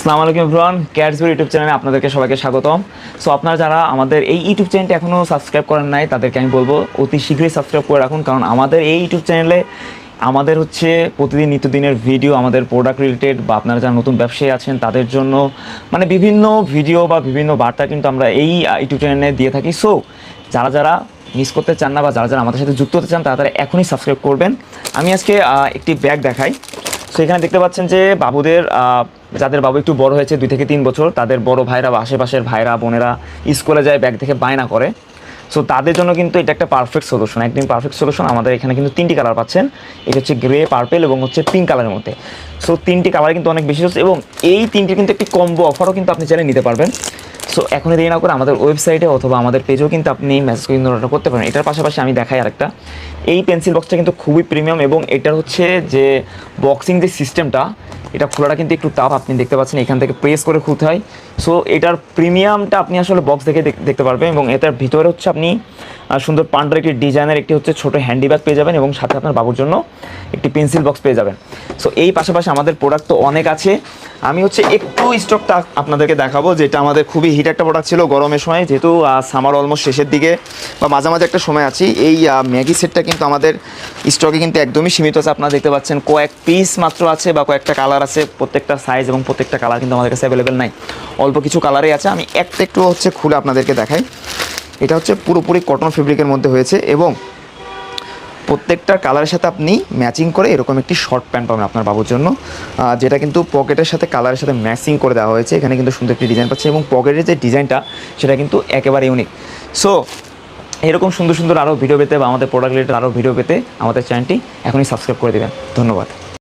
আসসালামু আলাইকুম everyone, ক্যাটসবি YouTube চ্যানেলে আপনাদেরকে সবাইকে স্বাগতম। সো আপনারা যারা আমাদের এই ইউটিউব চ্যানেলটি এখনও সাবস্ক্রাইব করেন নাই তাদেরকে আমি বলবো অতি শীঘ্রই সাবস্ক্রাইব করে রাখুন, কারণ আমাদের এই ইউটিউব চ্যানেলে আমাদের হচ্ছে প্রতিদিন নিত্যদিনের ভিডিও, আমাদের প্রোডাক্ট রিলেটেড বা আপনারা যারা নতুন ব্যবসায়ী আছেন তাদের জন্য মানে বিভিন্ন ভিডিও বা বিভিন্ন বার্তা কিন্তু আমরা এই ইউটিউব চ্যানেলে দিয়ে থাকি। সো যারা যারা মিস করতে চান না বা যারা যারা আমাদের সাথে যুক্ত হতে চান তারা এখনই সাবস্ক্রাইব করবেন। আমি আজকে একটি ব্যাগ দেখাই। সো এখানে দেখতে পাচ্ছেন যে বাবুদের যাদের বাবু একটু বড় হয়েছে 2 থেকে 3 বছর, তাদের বড় ভাইরা বা আশেপাশের ভাইরা বোনেরা স্কুলে যায় ব্যাগ দেখে বায়না করে। সো তাদের জন্য কিন্তু এটা একটা পারফেক্ট সলিউশন, একদম পারফেক্ট সলিউশন। আমাদের এখানে কিন্তু 3টি কালার পাচ্ছেন, এটা হচ্ছে গ্রে, পার্পেল এবং হচ্ছে পিঙ্ক কালারের মধ্যে। সো 3টি কালার কিন্তু অনেক বেশি হচ্ছে এবং এই 3টির কিন্তু একটি কম্বো অফারও কিন্তু আপনি চাইলে নিতে পারবেন। সো এখনই দেরি না করে আমাদের ওয়েবসাইটে অথবা আমাদের পেজেও কিন্তু আপনি মেসেজ কিন্তু অর্ডার করতে পারেন। এটার পাশাপাশি আমি দেখাই আরেকটা, এই পেন্সিল বক্সটা কিন্তু খুবই প্রিমিয়াম এবং এটার হচ্ছে যে বক্সিং যে সিস্টেমটা, এটা খোলাটা কিন্তু একটু টাফ। আপনি দেখতে পাচ্ছেন এখান থেকে প্রেস করে খুলতে হয়। সো এটার প্রিমিয়ামটা আপনি আসলে বক্স দেখে দেখতে পারবেন এবং এটার ভিতরে হচ্ছে আপনি সুন্দর পান্ডার একটি ডিজাইনের একটি হচ্ছে ছোটো হ্যান্ডি ব্যাগ পেয়ে যাবেন এবং সাথে আপনার বাবুর জন্য একটি পেন্সিল বক্স পেয়ে যাবেন। সো এই পাশাপাশি আমাদের প্রোডাক্ট তো অনেক আছে, আমি হচ্ছে একটু স্টকটা আপনাদেরকে দেখাবো, যেটা আমাদের খুবই হিট একটা প্রোডাক্ট ছিল গরমের সময়, যেহেতু সামার অলমোস্ট শেষের দিকে বা মাঝামাঝি একটা সময় আছি। এই ম্যাগি সেটটা কিন্তু আমাদের স্টকে কিন্তু একদমই সীমিত আছে। আপনারা দেখতে পাচ্ছেন কয়েক পিস মাত্র আছে বা কয়েকটা কালার আছে, প্রত্যেকটা সাইজ এবং প্রত্যেকটা কালার কিন্তু আমাদের কাছে অ্যাভেলেবেল নাই, অল্প কিছু কালারই আছে। আমি একটা একটু হচ্ছে খুলে আপনাদেরকে দেখাই। এটা হচ্ছে পুরোপুরি কটন ফেব্রিকের মধ্যে হয়েছে এবং প্রত্যেকটা কালারের সাথে আপনি ম্যাচিং করে এরকম একটি শর্ট প্যান্ট পাবেন আপনার বাবুর জন্য, যেটা কিন্তু পকেটের সাথে কালারের সাথে ম্যাচিং করে দেওয়া হয়েছে। এখানে কিন্তু সুন্দর একটি ডিজাইন পাচ্ছে এবং পকেটের যে ডিজাইনটা সেটা কিন্তু একেবারে ইউনিক। সো এরকম সুন্দর সুন্দর আরও ভিডিও পেতে বা আমাদের প্রোডাক্ট রিলেটেড আরও ভিডিও পেতে আমাদের চ্যানেলটি এখনই সাবস্ক্রাইব করে দেবেন। ধন্যবাদ।